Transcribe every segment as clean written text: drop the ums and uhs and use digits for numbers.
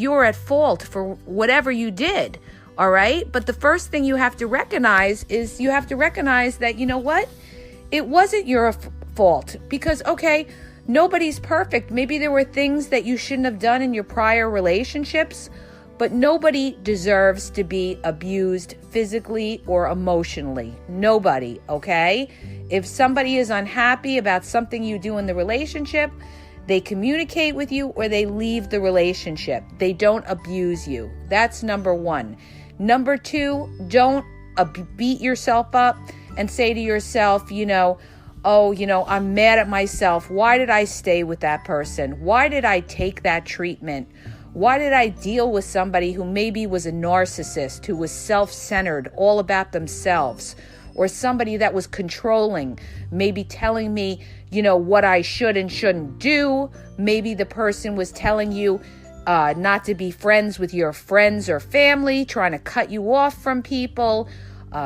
you're at fault for whatever you did. All right. But the first thing you have to recognize is you have to recognize that, you know what? It wasn't your fault because, okay, nobody's perfect. Maybe there were things that you shouldn't have done in your prior relationships, but nobody deserves to be abused physically or emotionally. Nobody. Okay. If somebody is unhappy about something you do in the relationship, they communicate with you or they leave the relationship. They don't abuse you. That's number one. Number two, don't beat yourself up and say to yourself, I'm mad at myself. Why did I stay with that person? Why did I take that treatment? Why did I deal with somebody who maybe was a narcissist, who was self-centered, all about themselves, or somebody that was controlling, maybe telling me, what I should and shouldn't do. Maybe the person was telling you not to be friends with your friends or family, trying to cut you off from people.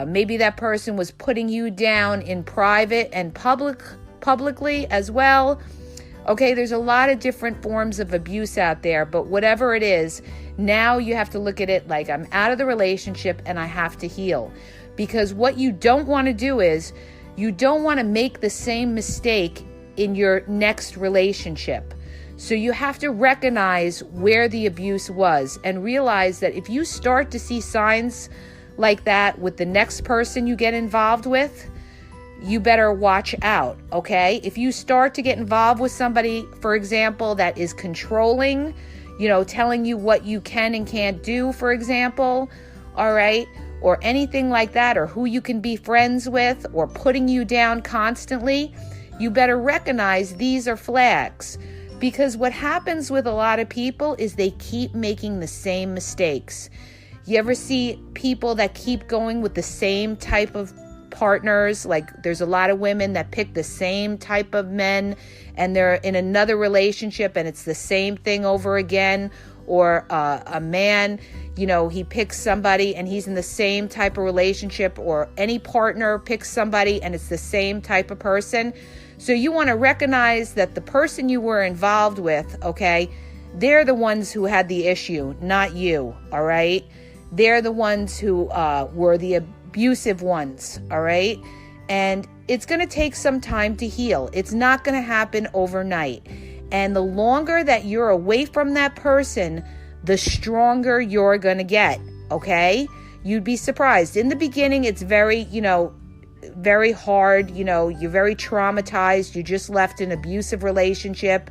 Maybe that person was putting you down in private and publicly as well. Okay, there's a lot of different forms of abuse out there, but whatever it is, now you have to look at it like I'm out of the relationship and I have to heal. Because what you don't want to do is you don't want to make the same mistake in your next relationship. So you have to recognize where the abuse was and realize that if you start to see signs like that with the next person you get involved with, you better watch out, okay? If you start to get involved with somebody, for example, that is controlling, telling you what you can and can't do, for example, all right, or anything like that, or who you can be friends with, or putting you down constantly, you better recognize these are flags. Because what happens with a lot of people is they keep making the same mistakes. You ever see people that keep going with the same type of partners? Like there's a lot of women that pick the same type of men and they're in another relationship and it's the same thing over again. Or a man, he picks somebody and he's in the same type of relationship, or any partner picks somebody and it's the same type of person. So you want to recognize that the person you were involved with, okay, they're the ones who had the issue, not you, all right? They're the ones who were the abusive ones, all right? And it's going to take some time to heal. It's not going to happen overnight. And the longer that you're away from that person, the stronger you're going to get, okay? You'd be surprised. In the beginning, it's very, very hard. You're very traumatized. You just left an abusive relationship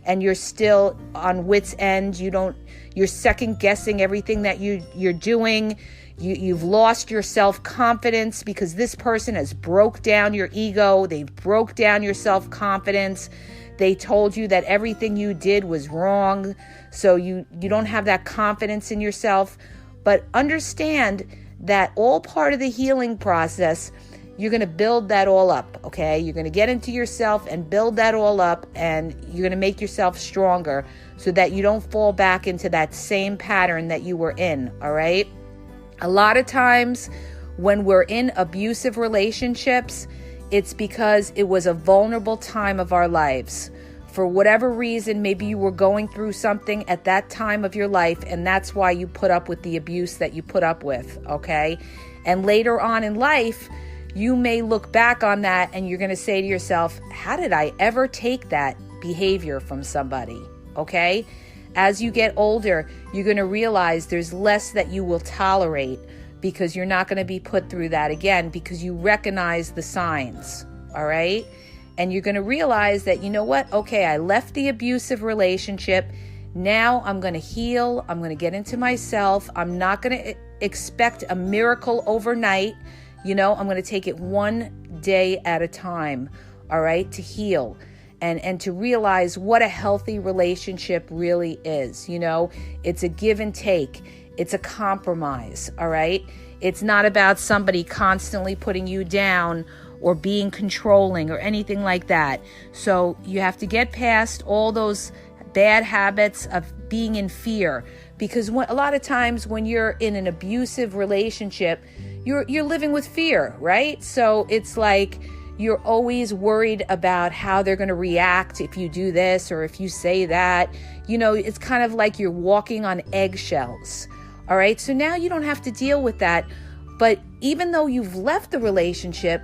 and you're still on wit's end. You're second guessing everything that you're doing. You've lost your self-confidence because this person has broke down your ego. They broke down your self-confidence. They told you that everything you did was wrong. So you don't have that confidence in yourself. But understand that all part of the healing process, you're going to build that all up, okay? You're going to get into yourself and build that all up, and you're going to make yourself stronger so that you don't fall back into that same pattern that you were in, all right? A lot of times when we're in abusive relationships, it's because it was a vulnerable time of our lives. For whatever reason, maybe you were going through something at that time of your life, and that's why you put up with the abuse that you put up with, okay? And later on in life, you may look back on that and you're going to say to yourself, how did I ever take that behavior from somebody, okay? As you get older, you're going to realize there's less that you will tolerate because you're not going to be put through that again because you recognize the signs, all right? And you're going to realize that, you know what? Okay, I left the abusive relationship. Now I'm going to heal. I'm going to get into myself. I'm not going to expect a miracle overnight. I'm going to take it one day at a time, all right, to heal and to realize what a healthy relationship really is. It's a give and take. It's a compromise, all right? It's not about somebody constantly putting you down or being controlling or anything like that. So you have to get past all those bad habits of being in fear, because a lot of times when you're in an abusive relationship, you're living with fear, right? So it's like you're always worried about how they're going to react if you do this or if you say that. It's kind of like you're walking on eggshells. All right. So now you don't have to deal with that. But even though you've left the relationship,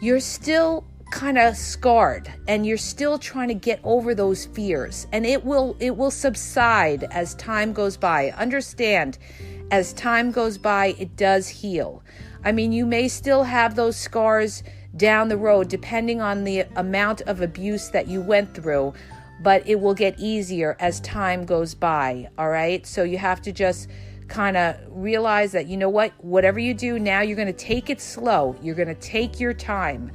you're still kind of scarred and you're still trying to get over those fears, and it will subside as time goes by. Understand, as time goes by, it does heal. I mean, you may still have those scars down the road depending on the amount of abuse that you went through, but it will get easier as time goes by. All right. So you have to just kind of realize that, whatever you do now, you're going to take it slow. You're going to take your time.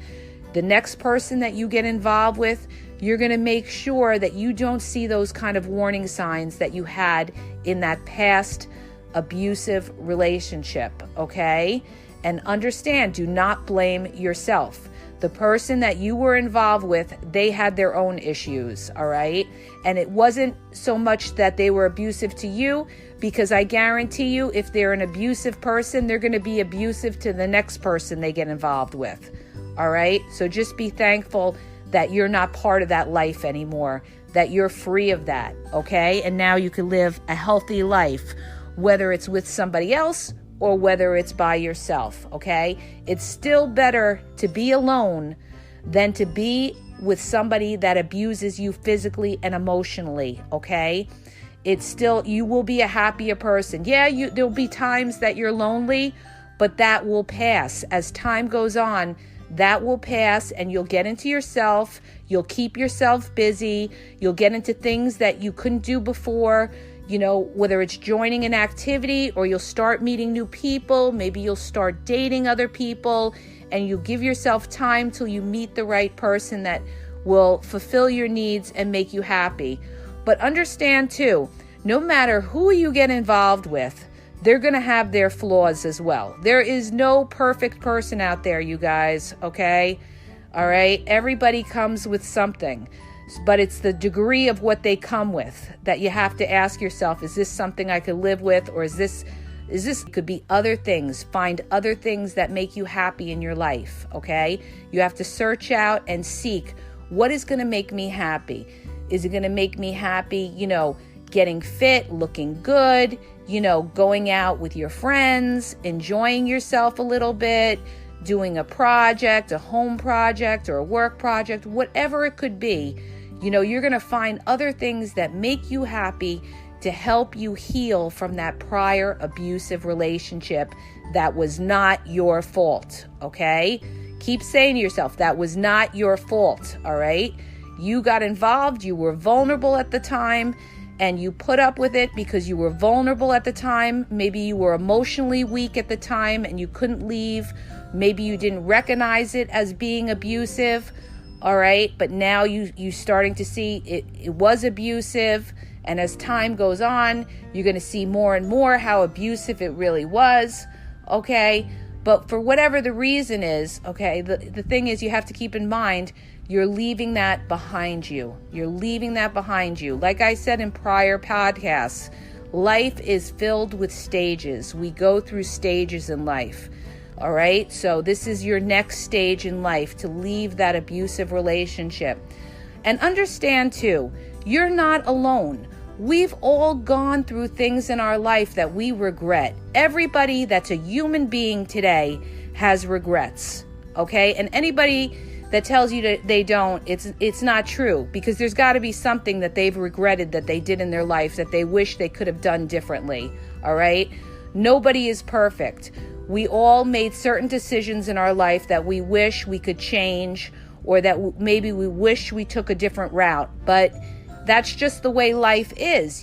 The next person that you get involved with, you're going to make sure that you don't see those kind of warning signs that you had in that past abusive relationship, okay? And understand, do not blame yourself. The person that you were involved with, they had their own issues, all right? And it wasn't so much that they were abusive to you, because I guarantee you, if they're an abusive person, they're going to be abusive to the next person they get involved with. All right. So just be thankful that you're not part of that life anymore, that you're free of that. Okay. And now you can live a healthy life, whether it's with somebody else or whether it's by yourself. Okay. It's still better to be alone than to be with somebody that abuses you physically and emotionally. Okay. It's still, you will be a happier person. Yeah, there'll be times that you're lonely, but that will pass. As time goes on, that will pass, and you'll get into yourself. You'll keep yourself busy. You'll get into things that you couldn't do before, whether it's joining an activity or you'll start meeting new people. Maybe you'll start dating other people, and you give yourself time till you meet the right person that will fulfill your needs and make you happy. But understand too, no matter who you get involved with, they're going to have their flaws as well. There is no perfect person out there, you guys, okay? All right? Everybody comes with something, but it's the degree of what they come with that you have to ask yourself, is this something I could live with, or is this could be other things? Find other things that make you happy in your life, okay? You have to search out and seek, what is going to make me happy? Is it going to make me happy, getting fit, looking good, going out with your friends, enjoying yourself a little bit, doing a project, a home project or a work project, whatever it could be. You're going to find other things that make you happy to help you heal from that prior abusive relationship that was not your fault, okay? Keep saying to yourself, that was not your fault, all right? You got involved, you were vulnerable at the time, and you put up with it because you were vulnerable at the time. Maybe you were emotionally weak at the time and you couldn't leave. Maybe you didn't recognize it as being abusive. All right. But now you starting to see it was abusive. And as time goes on, you're going to see more and more how abusive it really was. Okay. But for whatever the reason is, okay, the thing is, you have to keep in mind, you're leaving that behind you. You're leaving that behind you. Like I said in prior podcasts, life is filled with stages. We go through stages in life. All right. So this is your next stage in life, to leave that abusive relationship. And understand too, you're not alone. We've all gone through things in our life that we regret. Everybody that's a human being today has regrets. Okay. And anybody that tells you that they don't, it's not true, because there's got to be something that they've regretted that they did in their life that they wish they could have done differently. All right. Nobody is perfect. We all made certain decisions in our life that we wish we could change, or that maybe we wish we took a different route. But that's just the way life is,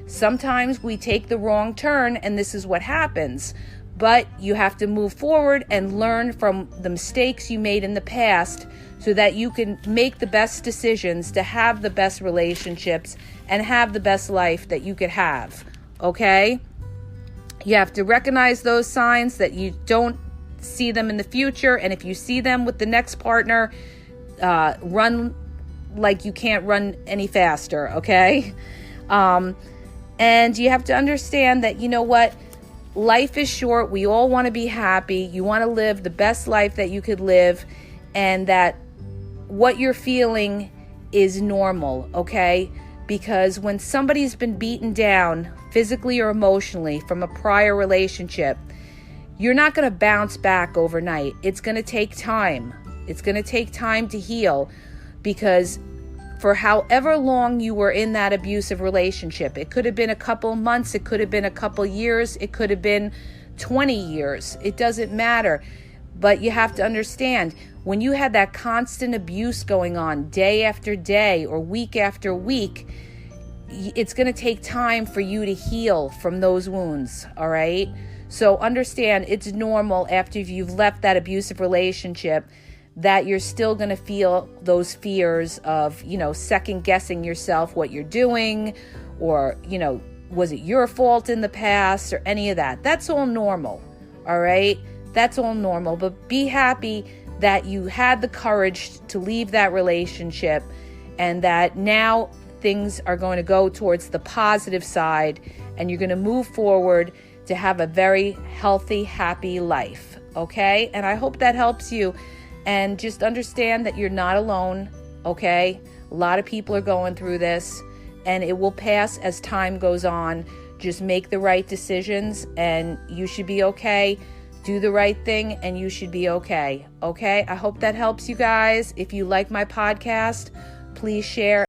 Sometimes we take the wrong turn and this is what happens. But you have to move forward and learn from the mistakes you made in the past so that you can make the best decisions to have the best relationships and have the best life that you could have. Okay? You have to recognize those signs that you don't see them in the future. And if you see them with the next partner, run like you can't run any faster. Okay? And you have to understand that, life is short. We all want to be happy. You want to live the best life that you could live. and that what you're feeling is normal, okay? Because when somebody's been beaten down physically or emotionally from a prior relationship, you're not going to bounce back overnight. It's going to take time. It's going to take time to heal, because for however long you were in that abusive relationship, it could have been a couple months, it could have been a couple years, it could have been 20 years. It doesn't matter. But you have to understand, when you had that constant abuse going on day after day or week after week, it's going to take time for you to heal from those wounds, all right? So understand, it's normal after you've left that abusive relationship that you're still going to feel those fears of, second guessing yourself, what you're doing, or, was it your fault in the past or any of that. That's all normal, all right? That's all normal, but be happy that you had the courage to leave that relationship, and that now things are going to go towards the positive side, and you're going to move forward to have a very healthy, happy life, okay? And I hope that helps you. And just understand that you're not alone, okay? A lot of people are going through this, and it will pass as time goes on. Just make the right decisions, and you should be okay. Do the right thing, and you should be okay, okay? I hope that helps you guys. If you like my podcast, please share.